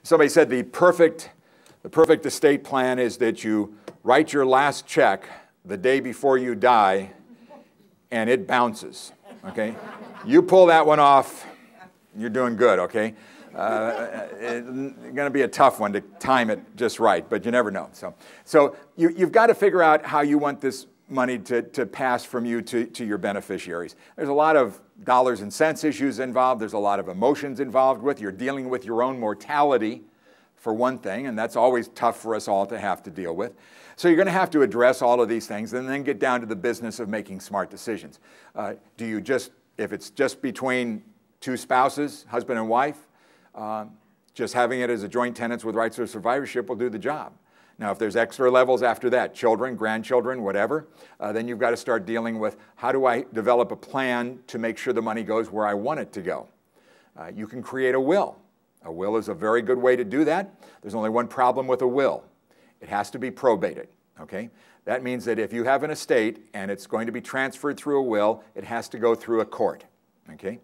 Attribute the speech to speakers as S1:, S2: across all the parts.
S1: Somebody said the perfect estate plan is that you write your last check the day before you die, and it bounces, okay? You pull that one off, you're doing good, okay? It's going to be a tough one to time it just right, but you never know. So you've got to figure out how you want this money to pass from you to your beneficiaries. There's a lot of dollars and cents issues involved. There's a lot of emotions involved with. You're dealing with your own mortality, for one thing, and that's always tough for us all to have to deal with. So you're going to have to address all of these things and then get down to the business of making smart decisions. Do you just, if it's just between two spouses, husband and wife, just having it as a joint tenants with rights of survivorship will do the job. Now, if there's extra levels after that, children, grandchildren, whatever, then you've got to start dealing with how do I develop a plan to make sure the money goes where I want it to go. You can create a will. A will is a very good way to do that. There's only one problem with a will. It has to be probated, okay? That means that if you have an estate and it's going to be transferred through a will, it has to go through a court, okay?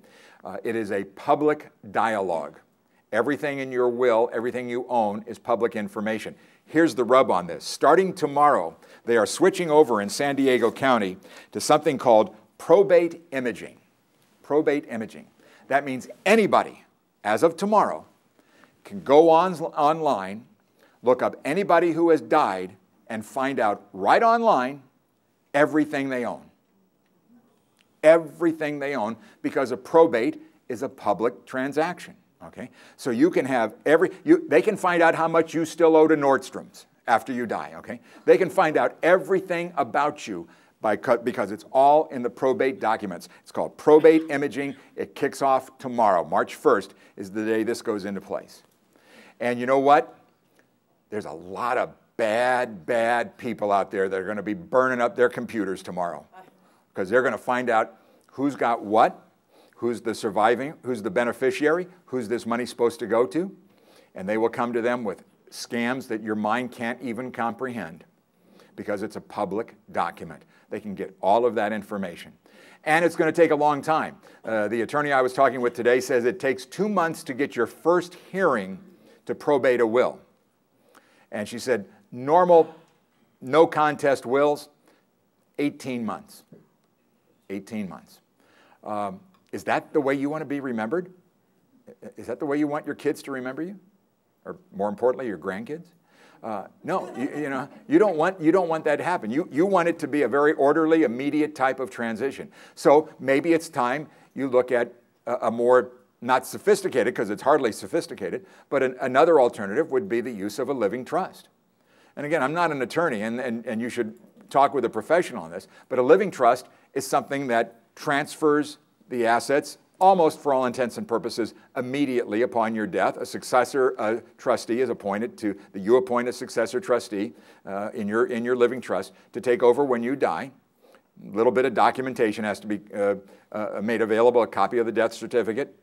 S1: It is a public dialogue. Everything in your will, everything you own is public information. Here's the rub on this. Starting tomorrow, they are switching over in San Diego County to something called probate imaging. Probate imaging. That means anybody, as of tomorrow, can go online, look up anybody who has died, and find out right online everything they own. Everything they own, because a probate is a public transaction. Okay? So you can have they can find out how much you still owe to Nordstrom's after you die. Okay? They can find out everything about you because it's all in the probate documents. It's called probate imaging. It kicks off tomorrow. March 1st is the day this goes into place. And you know what? There's a lot of bad people out there that are going to be burning up their computers tomorrow because they're going to find out who's got what, who's the surviving, who's the beneficiary, who's this money supposed to go to, and they will come to them with scams that your mind can't even comprehend because it's a public document. They can get all of that information. And it's going to take a long time. The attorney I was talking with today says it takes 2 months to get your first hearing to probate a will. And she said, normal, no contest wills, 18 months. 18 months. Is that the way you want to be remembered? Is that the way you want your kids to remember you? Or more importantly, your grandkids? No, you don't want that to happen. You want it to be a very orderly, immediate type of transition. So maybe it's time you look at a more, not sophisticated, because it's hardly sophisticated, but another alternative would be the use of a living trust. And again, I'm not an attorney, and you should talk with a professional on this, but a living trust is something that transfers the assets, almost for all intents and purposes, immediately upon your death. A successor trustee is appointed you appoint a successor trustee in your living trust to take over when you die. A little bit of documentation has to be made available, a copy of the death certificate,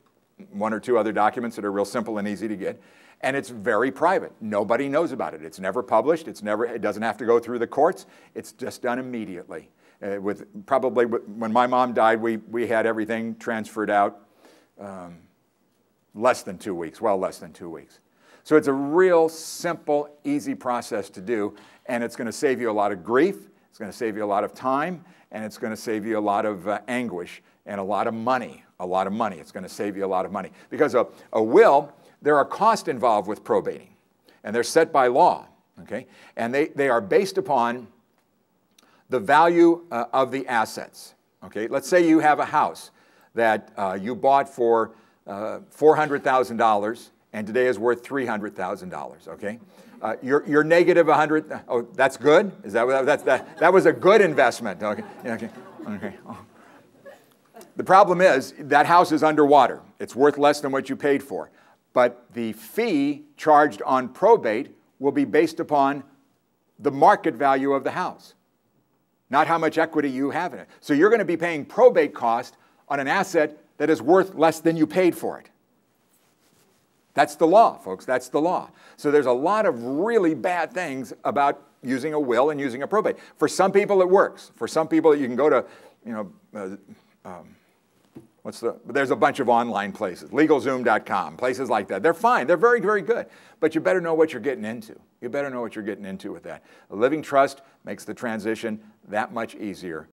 S1: 1 or 2 other documents that are real simple and easy to get. And it's very private. Nobody knows about it. It's never published. It doesn't have to go through the courts. It's just done immediately. When my mom died, we had everything transferred out less than 2 weeks, well less than 2 weeks. So it's a real simple, easy process to do, and it's going to save you a lot of grief, it's going to save you a lot of time, and it's going to save you a lot of anguish and a lot of money. It's going to save you a lot of money. Because a will, there are costs involved with probating, and they're set by law, okay? And they are based upon the value of the assets, okay? Let's say you have a house that you bought for $400,000 and today is worth $300,000, okay? You're negative 100, oh, that's good? Is that was a good investment, okay? Okay. Oh. The problem is that house is underwater. It's worth less than what you paid for. But the fee charged on probate will be based upon the market value of the house, not how much equity you have in it. So you're going to be paying probate cost on an asset that is worth less than you paid for it. That's the law, folks. That's the law. So there's a lot of really bad things about using a will and using a probate. For some people, it works. For some people, you can go to, There's a bunch of online places, LegalZoom.com, places like that. They're fine. They're very, very good. But you better know what you're getting into. You better know what you're getting into with that. A living trust makes the transition that much easier.